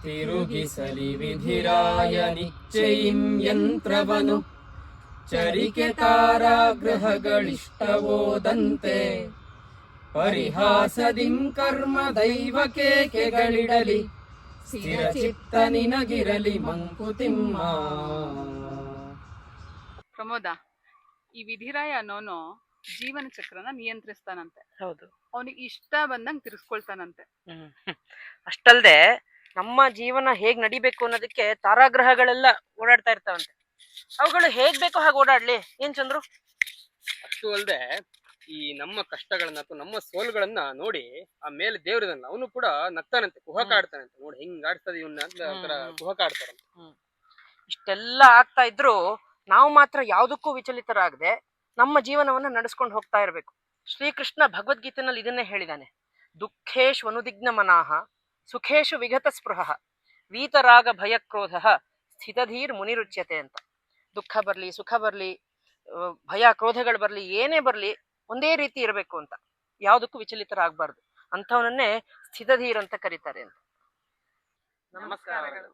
ತಿರುಗಿಸಲಿ ವಿಧಿರಾಯ ನಿಶ್ಚಯಿಂ ಯಂತ್ರವನು ಚರಿಕೆ ತಾರಾಗ್ರಹಗಳಿಷ್ಟವೋದಂತೆ ಪರಿಹಾಸದಿಂ ಕರ್ಮ ದೈವಕೇಕೆಗಳಿಡಲಿ ಸ್ಥಿರ ಚಿತ್ತ ನಿನಗಿರಲಿ ಮಂಕುತಿಮ್ಮ. ಪ್ರಮೋದ, ಈ ವಿಧಿರಾಯ ಅನ್ನೋನು ಜೀವನ ಚಕ್ರನ ನಿಯಂತ್ರಿಸ್ತಾನಂತೆ. ಹೌದು, ಅವನಿಗೆ ಇಷ್ಟ ಬಂದಂಗ್ ತಿರ್ಸ್ಕೊಳ್ತಾನಂತೆ. ಅಷ್ಟಲ್ದೆ ನಮ್ಮ ಜೀವನ ಹೇಗ್ ನಡಿಬೇಕು ಅನ್ನೋದಕ್ಕೆ ತಾರಾಗ್ರಹಗಳೆಲ್ಲ ಓಡಾಡ್ತಾ ಇರ್ತಾವಂತೆ. ಅವುಗಳು ಹೇಗ್ ಬೇಕೋ ಹಾಗೆ ಓಡಾಡ್ಲಿ. ಏನ್ ಚಂದ್ರು? ಅಷ್ಟು ಅಲ್ಲದೆ ಈ ನಮ್ಮ ಕಷ್ಟಗಳನ್ನ ಅಥವಾ ನಮ್ಮ ಸೋಲುಗಳನ್ನ ನೋಡಿ ಆ ಮೇಲೆ ದೇವ್ರದನ್ನ ಅವನು ಕೂಡ ನಗ್ತಾನಂತೆ, ಕುಹಕ ಆಡ್ತಾನಂತೆ. ನೋಡಿ ಹಿಂಗ್ ಆಡ್ತದೆ ಇವನ್ನ ಅಂತ ಒಂಥರ ಕುಹಕ ಆಡ್ತಾರಂತೆ. ಇಷ್ಟೆಲ್ಲ ಆಗ್ತಾ ಇದ್ರು ನಾವು ಮಾತ್ರ ಯಾವುದಕ್ಕೂ ವಿಚಲಿತರಾಗದೆ ನಮ್ಮ ಜೀವನವನ್ನ ನಡೆಸ್ಕೊಂಡು ಹೋಗ್ತಾ ಇರ್ಬೇಕು. ಶ್ರೀಕೃಷ್ಣ ಭಗವದ್ಗೀತೆನಲ್ಲಿ ಇದನ್ನೇ ಹೇಳಿದಾನೆ, ದುಃಖೇಶು ಅನುದಿಗ್ನ ಮನಾಹ ಸುಖೇಶು ವಿಗತ ಸ್ಪೃಹ ವೀತರಾಗ ಭಯಕ್ರೋಧ ಸ್ಥಿತಧೀರ್ ಮುನಿರುಚ್ಯತೆ ಅಂತ. ದುಃಖ ಬರ್ಲಿ, ಸುಖ ಬರ್ಲಿ, ಭಯ ಕ್ರೋಧಗಳು ಬರ್ಲಿ, ಏನೇ ಬರ್ಲಿ ಒಂದೇ ರೀತಿ ಇರಬೇಕು ಅಂತ, ಯಾವುದಕ್ಕೂ ವಿಚಲಿತರಾಗಬಾರ್ದು. ಅಂಥವನನ್ನೇ ಸ್ಥಿತಧೀರ್ ಅಂತ ಕರೀತಾರೆ ಅಂತ. ನಮಸ್ಕಾರಗಳು.